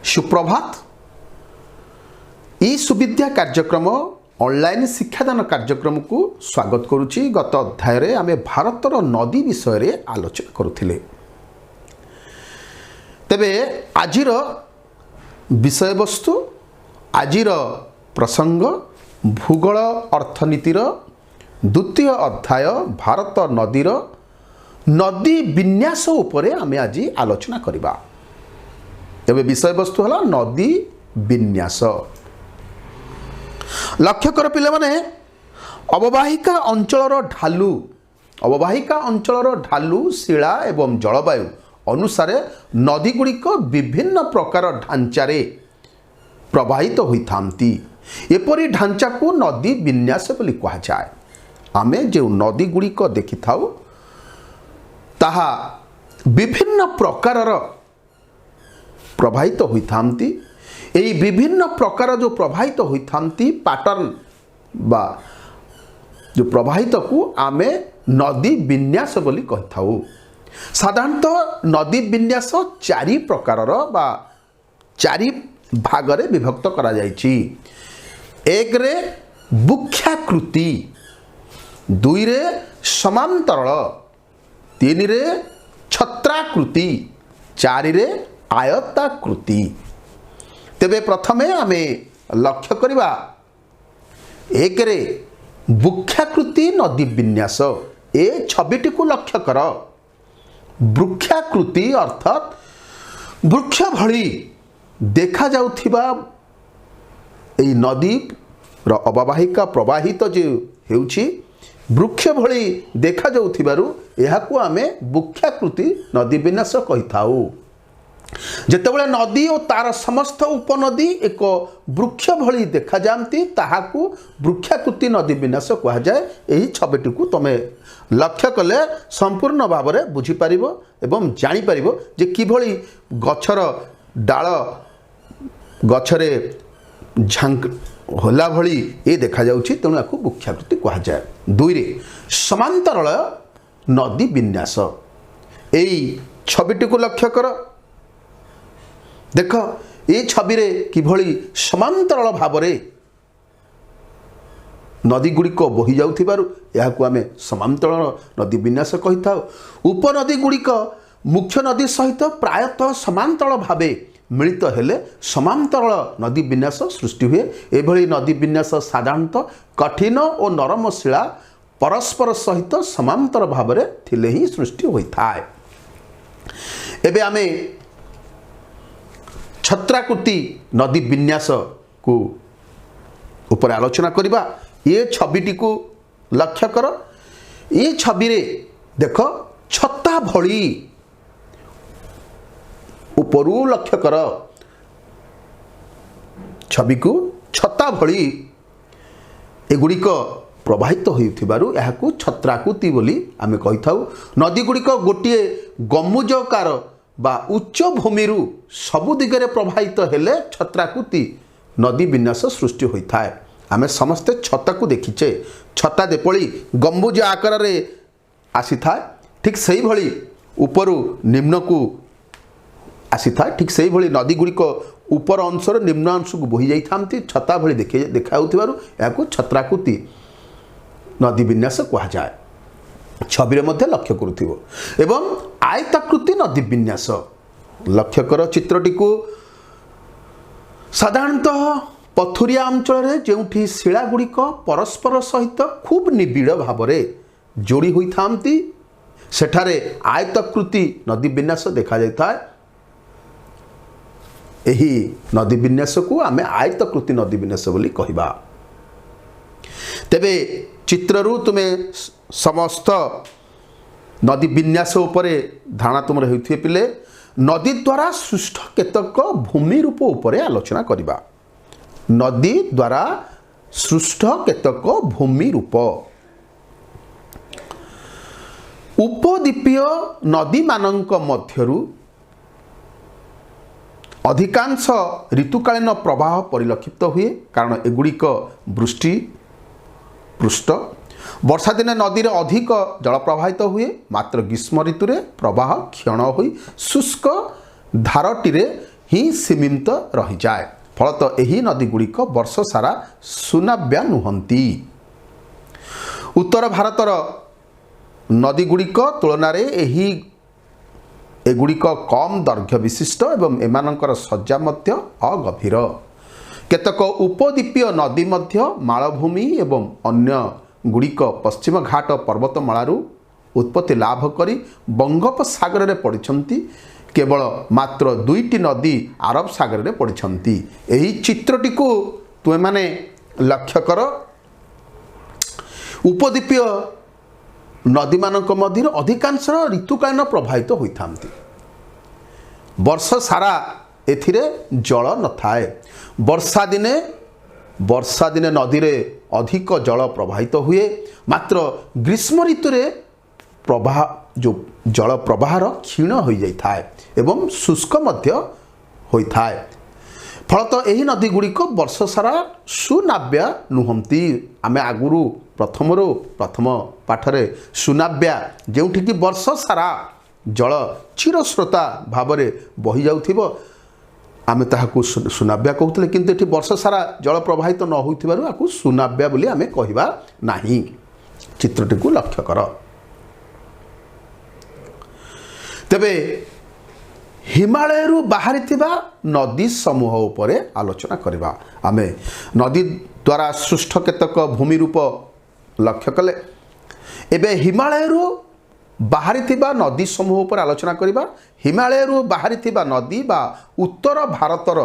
सुप्रभात। ई सुविद्या कार्यक्रम ऑनलाइन शिक्षादान कार्यक्रम को स्वागत करुच्ची। गत अध्याय रे आमे भारतर नदी विषय रे आलोचना करुथिले। तेबे आजिर विषय वस्तु आजिर प्रसंग भूगोल अर्थनीतिर द्वितीय अध्याय भारत नदीर नदी विन्यास उपरे आमे आज आलोचना करिबा। एबे विषय वस्तु हला नदी विन्यास। लक्ष्य कर पिले माने अववाहिका अंचलर ढालू शिला एवं जलवायु अनुसार नदी गुड़िक विभिन्न प्रकार ढांचारे प्रवाहित होइथांती। एपरि ढांचा को नदी विन्यास बोली कहा जाए। आमे जो नदी गुड़िक देखि थाउ ताहा विभिन्न प्रकारर प्रवाहित होइथांती। एई विभिन्न प्रकार जो प्रवाहित होइथांती पैटर्न बा जो प्रवाहित को आमे नदी विन्यास बोली कहिथाउ। साधारणतः नदी विन्यास चारि प्रकारर बा चारि भागरे विभक्त करा जायछि। एक रे बुक्ष्याकृति, दुई रे समांतरल, तीन रे छत्राकृति, चारि रे आयताकृति। तेबे प्रथमे आमे लक्ष्य करिबा एक रे बुक्ष्याकृति नदी विन्यास। ए छबिटी को लक्ष्य कर। वृक्षाकृति अर्थात वृक्ष भली देखा जाउथिबा एई नदी र अववाहिका प्रवाहित जो हेउछि वृक्ष भली देखा जाउथिबारु एहाकु आमे बुक्ष्याकृति नदी विन्यास कहिथाउ। जेतेबेले नदी और तार समस्त उपनदी एक वृक्ष भली देखा जाती ताहाकू वृक्षाकृति नदी विन्यास कहा जाए। यही छबिटी को तुम लक्ष्य कले संपूर्ण भाव में बुझीपर एवं जापर जे किभली गछर डाल गछरे झांक होला भली ये देखा जाउछि, तेणु याकू वृक्षाकृति कहा जाए। दुई रे समांतरल नदी विन्यास। यही छबिटी को लक्ष्य कर। देख ये छवि रे किभली समांतरल भाव रे नदी गुड़िक बोही जाउथिबारु याकू आमे समांतरल नदी विन्यास कहिथाउ। उपनदी गुड़िक मुख्य नदी सहित प्रायतः समांतरल भावे मिलित हेले समांतरल नदी विन्यास सृष्टि हुए। एभली नदी विन्यास साधारणतः कठिन और नरम शिला परस्पर सहित समांतर भाव रे थिले ही सृष्टि होइथाय। एबे आमे छत्राकृति नदी विन्यास को ऊपर आलोचना करिबा। ये छबिटी को लक्ष्य कर। ये छवि रे देख छत्ता भली ऊपरू लक्ष्य कर। छवि को छत्ता भली एगुड़िक प्रवाहित होइथिबारु याकू छत्राकृति बोली आमे कहिथाउ। नदी गुड़िक गोटिए गम्बुजकार बा उच्च भूमिरु सबु दिगरे प्रवाहित हेले छत्राकृति नदी विन्यास सृष्टि होता है। आमे समस्ते छता को देखिचे। छता देपली गम्बुज आकार रे आसी थाए, ठीक सही भली ऊपरु निम्न को आसी थाए। ठीक सही भली नदी गुड़िक ऊपर अंशर निम्न अंश को बोही जाई थांती छता भली देखा होथिबारु याकू छत्राकृति नदी विन्यास कहा जाए। छवि मध्य लक्ष्य करुथिबो। एवं आयताकृति नदी विन्यास लक्ष्य कर। चित्रटी को साधारणतः पथुरिया अंचल जोठी शिला गुड़िक परस्पर सहित खूब निबिड़ भाव में जोड़ी होइथांती सेठारे आयताकृति नदी विन्यास देखा जाता है। एही नदी विन्यास को आमे आयताकृति नदी विन्यास बोली कहिबा। तेबे चित्ररू तुम्हें समस्त नदी विन्यास उपरे धारणा तुम होइथिए पिले। नदी द्वारा सृष्ट केतक भूमि रूप उपरे आलोचना करिबा। नदी द्वारा सृष्ट केतक भूमि रूप। उपद्वीपीय नदी मानक मध्यरु अधिकांश ऋतुकालीन प्रवाह परिलक्षित हुए, कारण एगुड़िक वृष्टि पृष्ठ। वर्षा दिने नदी रे अधिक जल प्रवाहित हुए, मात्र ग्रीष्म ऋतु रे प्रवाह क्षण होई शुष्क धारटी रे ହିଁ ସୀମିତ ରହିଯାଏ। ଫଳତଃ ଏହି ନଦୀଗୁଡ଼ିକ ବର୍ଷ ସାରା ସୁନାବ୍ୟା ନୁହନ୍ତି। ଉତ୍ତର ଭାରତର ନଦୀଗୁଡ଼ିକ ତୁଳନାରେ ଏଗୁଡ଼ିକ କମ୍ ଦୈର୍ଘ୍ୟ ବିଶିଷ୍ଟ ଏବଂ ଏମାନଙ୍କର ସଜ୍ଜା ମଧ୍ୟ ଅଗଭୀର। କେତେକ ଉପଦ୍ୱୀପୀୟ ନଦୀ ମଧ୍ୟ ମାଳଭୂମି ଏବଂ ଅନ୍ୟ ଗୁଡ଼ିକ ପଶ୍ଚିମ ଘାଟ ପର୍ବତମାଳାରୁ ଉତ୍ପତ୍ତି ଲାଭ କରି ବଙ୍ଗୋପସାଗରରେ ପଡ଼ିଛନ୍ତି। କେବଳ ମାତ୍ର 2ଟି ନଦୀ ଆରବ ସାଗରରେ ପଡ଼ିଛନ୍ତି। ଏହି ଚିତ୍ରଟିକୁ ତୁମେମାନେ ଲକ୍ଷ୍ୟ କର। ଉପଦ୍ୱୀପୀୟ ନଦୀମାନଙ୍କ ମଧ୍ୟରୁ ଅଧିକାଂଶ ଋତୁକାଳୀନ ପ୍ରବାହିତ ହୋଇଥାନ୍ତି। ବର୍ଷ ସାରା ଏଥିରେ ଜଳ ନଥାଏ। ବର୍ଷା ଦିନେ ନଦୀରେ ଅଧିକ ଜଳ ପ୍ରବାହିତ ହୁଏ। ମାତ୍ର ଗ୍ରୀଷ୍ମ ଋତୁରେ ଜଳ ପ୍ରବାହର କ୍ଷୀଣ ହୋଇଯାଇଥାଏ ଏବଂ ଶୁଷ୍କ ମଧ୍ୟ ହୋଇଥାଏ। ଫଳତଃ ଏହି ନଦୀଗୁଡ଼ିକ ବର୍ଷ ସାରା ସୁନାବ୍ୟା ନୁହନ୍ତି। ଆମେ ଆଗରୁ ପ୍ରଥମ ପାଠରେ ସୁନାବ୍ୟା, ଯେଉଁଠିକି ବର୍ଷ ସାରା ଜଳ ଚିରସ୍ରୋତା ଭାବରେ ବହି ଯାଉଥିବ, ଆମେ ତାହାକୁ ସୁନାବ୍ୟା କହୁଥିଲେ। କିନ୍ତୁ ଏଠି ବର୍ଷ ସାରା ଜଳ ପ୍ରବାହିତ ନ ହୋଇଥିବାରୁ ଆକୁ ସୁନାବ୍ୟା ବୋଲି ଆମେ କହିବା ନାହିଁ। ଚିତ୍ରଟିକୁ ଲକ୍ଷ୍ୟ କର। ତେବେ ହିମାଳୟରୁ ବାହାରିଥିବା ନଦୀ ସମୂହ ଉପରେ ଆଲୋଚନା କରିବା। ଆମେ ନଦୀ ଦ୍ୱାରା ସୃଷ୍ଟ କେତେକ ଭୂମି ରୂପ ଲକ୍ଷ୍ୟ କଲେ। ଏବେ ହିମାଳୟରୁ ବାହାରିଥିବା ନଦୀ ସମୂହ ଉପରେ ଆଲୋଚନା କରିବା। ହିମାଳୟରୁ ବାହାରିଥିବା ନଦୀ ବା ଉତ୍ତର ଭାରତର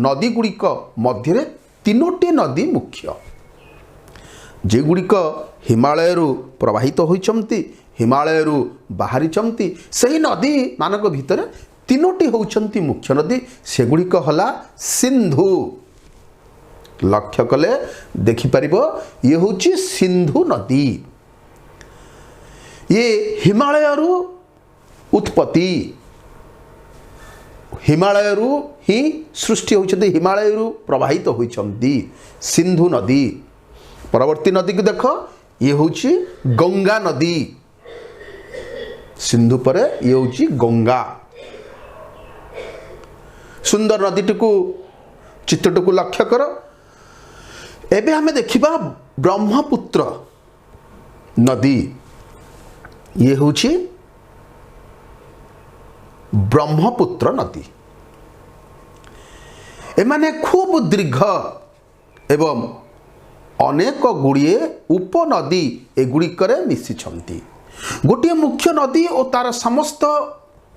ନଦୀଗୁଡ଼ିକ ମଧ୍ୟରେ 3ଟି ନଦୀ ମୁଖ୍ୟ, ଯେଗୁଡ଼ିକ ହିମାଳୟରୁ ପ୍ରବାହିତ ହୋଇଛନ୍ତି, ହିମାଳୟରୁ ବାହାରିଛନ୍ତି। ସେହି ନଦୀମାନଙ୍କ ଭିତରେ 3ଟି ହେଉଛନ୍ତି ମୁଖ୍ୟ ନଦୀ। ସେଗୁଡ଼ିକ ହେଲା ସିନ୍ଧୁ। ଲକ୍ଷ୍ୟ କଲେ ଦେଖିପାରିବ, ଇଏ ହେଉଛି ସିନ୍ଧୁ ନଦୀ। ଇଏ ହିମାଳୟରୁ ଉତ୍ପତ୍ତି, ହିମାଳୟରୁ ହିଁ ସୃଷ୍ଟି ହୋଇଛନ୍ତି, ହିମାଳୟରୁ ପ୍ରବାହିତ ହୋଇଛନ୍ତି ସିନ୍ଧୁ ନଦୀ। ପରବର୍ତ୍ତୀ ନଦୀକୁ ଦେଖ, ଇଏ ହେଉଛି ଗଙ୍ଗା ନଦୀ। ସିନ୍ଧୁ ପରେ ଇଏ ହେଉଛି ଗଙ୍ଗା। ସୁନ୍ଦର ନଦୀଟିକୁ, ଚିତ୍ରଟିକୁ ଲକ୍ଷ୍ୟ କର। ଏବେ ଆମେ ଦେଖିବା ବ୍ରହ୍ମପୁତ୍ର ନଦୀ। ଇଏ ହେଉଛି ବ୍ରହ୍ମପୁତ୍ର ନଦୀ। ଏମାନେ ଖୁବ୍ ଦୀର୍ଘ ଏବଂ ଅନେକ ଗୁଡ଼ିଏ ଉପନଦୀ ଏଗୁଡ଼ିକରେ ମିଶିଛନ୍ତି। ଗୋଟିଏ ମୁଖ୍ୟ ନଦୀ ଓ ତାର ସମସ୍ତ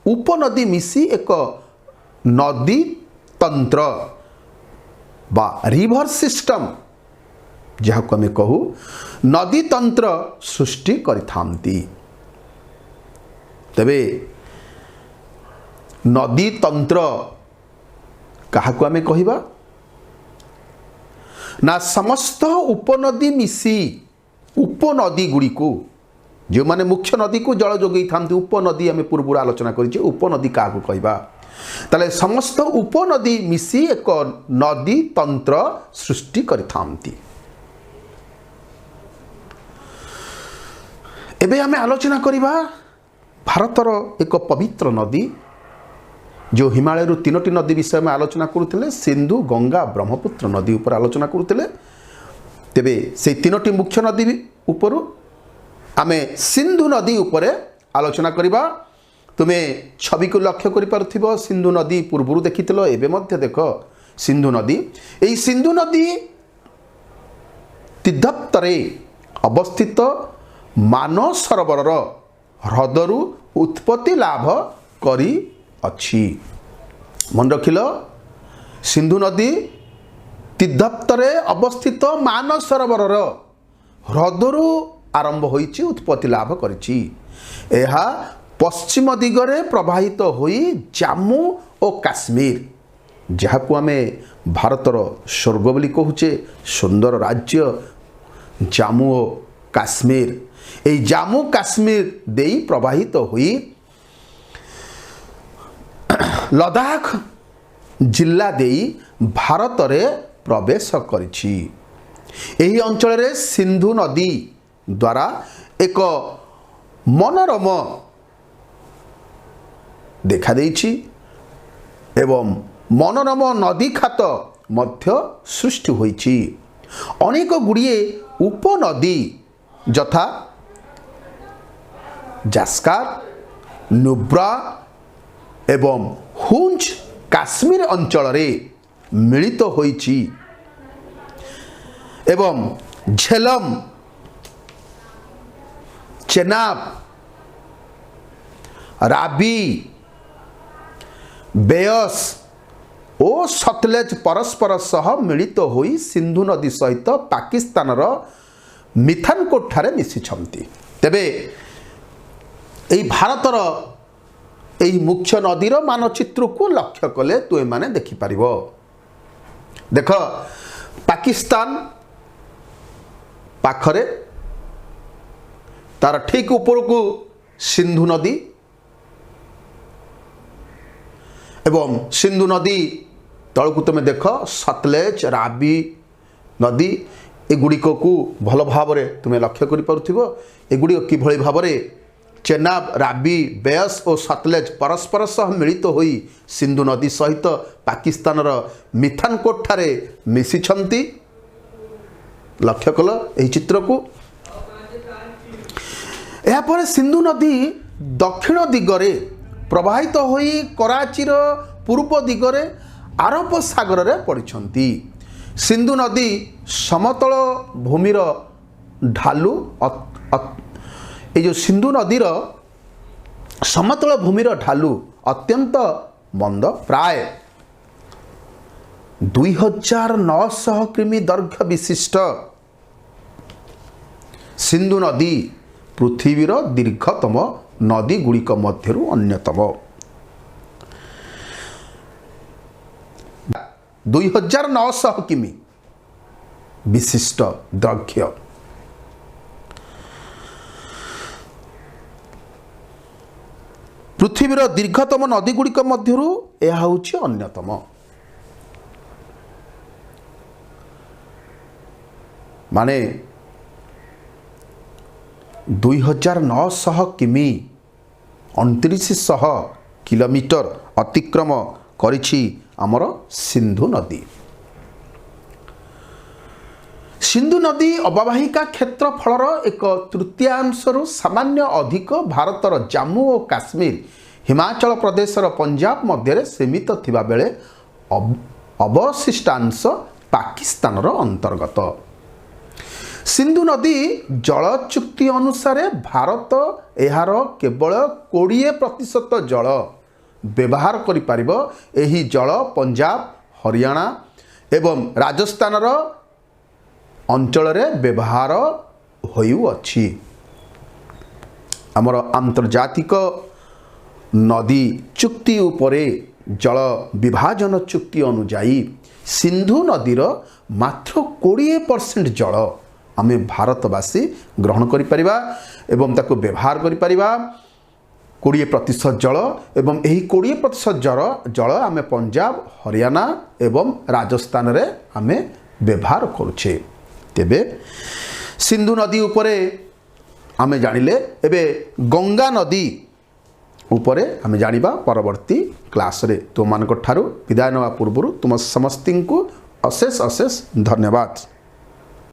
ଉପନଦୀ ମିଶି ଏକ ନଦୀ ତନ୍ତ୍ର ବା ରିଭର ସିଷ୍ଟମ, ଯାହାକୁ ଆମେ କହୁ ନଦୀ ତନ୍ତ୍ର ସୃଷ୍ଟି କରିଥାନ୍ତି। ତେବେ ନଦୀ ତନ୍ତ୍ର କାହାକୁ ଆମେ କହିବା ନା, ସମସ୍ତ ଉପନଦୀ ମିଶି ଉପନଦୀ ଗୁଡ଼ିକୁ, ଯେଉଁମାନେ ମୁଖ୍ୟ ନଦୀକୁ ଜଳ ଯୋଗାଇଥାନ୍ତି, ଉପନଦୀ ଆମେ ପୂର୍ବରୁ ଆଲୋଚନା କରିଛେ। ଉପନଦୀ କାହାକୁ କହିବା? ତାହେଲେ ସମସ୍ତ ଉପନଦୀ ମିଶି ଏକ ନଦୀ ତନ୍ତ୍ର ସୃଷ୍ଟି କରିଥାନ୍ତି। ଏବେ ଆମେ ଆଲୋଚନା କରିବା ଭାରତର ଏକ ପବିତ୍ର ନଦୀ, ଯେଉଁ ହିମାଳୟରୁ 3ଟି ନଦୀ ବିଷୟ ଆମେ ଆଲୋଚନା କରୁଥିଲେ, ସିନ୍ଧୁ, ଗଙ୍ଗା, ବ୍ରହ୍ମପୁତ୍ର ନଦୀ ଉପରେ ଆଲୋଚନା କରୁଥିଲେ। ତେବେ ସେହି 3ଟି ମୁଖ୍ୟ ନଦୀ ଉପରୁ ଆମେ ସିନ୍ଧୁ ନଦୀ ଉପରେ ଆଲୋଚନା କରିବା। ତୁମେ ଛବିକୁ ଲକ୍ଷ୍ୟ କରିପାରୁଥିବ, ସିନ୍ଧୁ ନଦୀ ପୂର୍ବରୁ ଦେଖିଥିଲ, ଏବେ ମଧ୍ୟ ଦେଖ ସିନ୍ଧୁ ନଦୀ। ଏହି ସିନ୍ଧୁ ନଦୀ ତିବ୍ଦତରେ ଅବସ୍ଥିତ ମାନସରୋବର ହ୍ରଦରୁ ଉତ୍ପତ୍ତି ଲାଭ କରିଅଛି। ମନେ ରଖିଲ, ସିନ୍ଧୁ ନଦୀ ତିବ୍ଦତରେ ଅବସ୍ଥିତ ମାନସରୋବର ହ୍ରଦରୁ ଆରମ୍ଭ ହୋଇଛି, ଉତ୍ପତ୍ତି ଲାଭ କରିଛି। ଏହା ପଶ୍ଚିମ ଦିଗରେ ପ୍ରବାହିତ ହୋଇ ଜାମ୍ମୁ ଓ କାଶ୍ମୀର, ଯାହାକୁ ଆମେ ଭାରତର ସ୍ୱର୍ଗ ବୋଲି କହୁଛେ, ସୁନ୍ଦର ରାଜ୍ୟ ଜାମ୍ମୁ ଓ କାଶ୍ମୀର, ଏହି ଜାମ୍ମୁ କାଶ୍ମୀର ଦେଇ ପ୍ରବାହିତ ହୋଇ ଲଦାଖ ଜିଲ୍ଲା ଦେଇ ଭାରତରେ ପ୍ରବେଶ କରିଛି। ଏହି ଅଞ୍ଚଳରେ ସିନ୍ଧୁ ନଦୀ ଦ୍ୱାରା ଏକ ମନୋରମ ଦେଖାଦେଇଛି ଏବଂ मनोरम नदी खात मध्य सृष्टि होइछि। अनेक गुड़िए उपनदी यथा जास्कार, नुब्रा एवं हुंज काश्मीर अंचल रे मिलित होइछि एवं झेलम, चेनाब, राबी, बेयस और सतलेज परस्पर सह मिलित होई सिंधु नदी सहित पाकिस्तान मिथानकोट ठारे मिशिछंती। तेबे एई भारतर एई मुख्य नदीर मानचित्र को लक्ष्य कले तुम माने देखि परिबो। देख पाकिस्तान पाखरे तार ठीक ऊपर को सिंधु नदी एवं सिंधु नदी तलकू तुम देख सतलेज, राबी नदी एगुड़िक को भल भाव तुम्हें लक्ष्य करेगुड़िक किभली भाव चेनाब, राबी, बेयस और सतलेज परस्पर सह मिलित होई सिंधु नदी सहित पाकिस्तान मिथानकोट ठारे मिशिछंती। लक्ष्य कल यही चित्र को। यापर सिंधु नदी दक्षिण दिगरे प्रवाहित होई कराचीर पूर्व दिगरे आरब सागर रे पड़िछंती। सिंधु नदी समतल भूमिर ढालू ये जो सिंधु नदीर समतल भूमिर ढालू अत्यंत मंद, प्राय 2900 किमी दैर्घ्य विशिष्ट सिंधु नदी पृथ्वीर दीर्घतम नदी गुड़िक मध्यरु अन्यतम। 2900 किमी विशिष्ट दैर्घ्य। पृथ्वीर दीर्घतम नदी गुड़िक मध्यरु यह होछि अन्यतम। माने 2900 किमी 2900 किलोमीटर अतिक्रम करिछि आमर सिंधु नदी। सिंधु नदी अववाहिका क्षेत्रफलर एक तृतीयांशरु सामान्य अधिक भारतर जम्मू और काश्मीर, हिमाचल प्रदेशर पंजाब मध्य सीमित थिबा बेले अवशिष्टांश पाकिस्तान अंतर्गत। सिंधु नदी जल चुक्ति अनुसार भारत यार केवल 20% जल व्यवहार करि परिबो। एही जल पंजाब, हरियाणा एवं राजस्थान अंचल रे व्यवहार होउअछि। आमर आंतर्जातिक नदी चुक्ति उपरे जल विभाजन चुक्ति अनुजाई सिंधु नदीर मात्र 20% जल आमे भारतवासी ग्रहण करि परिबा एवं ताको व्यवहार करि परिबा। 20% जल एवं यही 20% जल आमे पंजाब, हरियाणा एवं राजस्थान रे आमे व्यवहार करुछे। तेबे सिंधु नदी उपरे आमे जानिले। एबे गंगा नदी उपरे आमे जानिबा परवर्ती क्लास रे। तुम मानक ठारू विदाय नवा पूर्व तुम समस्तिंकु अशेष अशेष धन्यवाद।